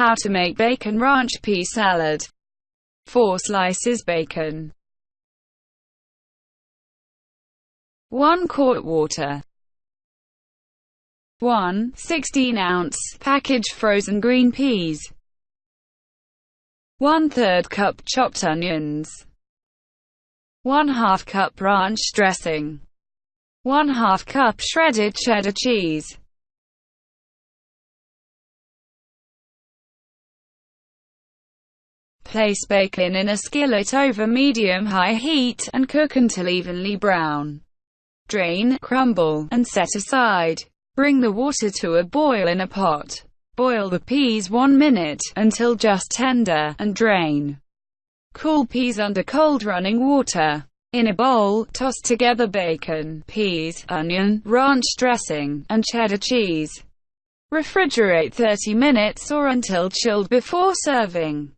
How to make bacon ranch pea salad. 4 slices bacon. 1 quart water. 1 16-ounce package frozen green peas. 1/3 cup chopped onions. 1/2 cup ranch dressing. 1/2 cup shredded cheddar cheese. Place bacon in a skillet over medium-high heat, and cook until evenly brown. Drain, crumble, and set aside. Bring the water to a boil in a pot. Boil the peas 1 minute, until just tender, and drain. Cool peas under cold running water. In a bowl, toss together bacon, peas, onion, ranch dressing, and cheddar cheese. Refrigerate 30 minutes or until chilled before serving.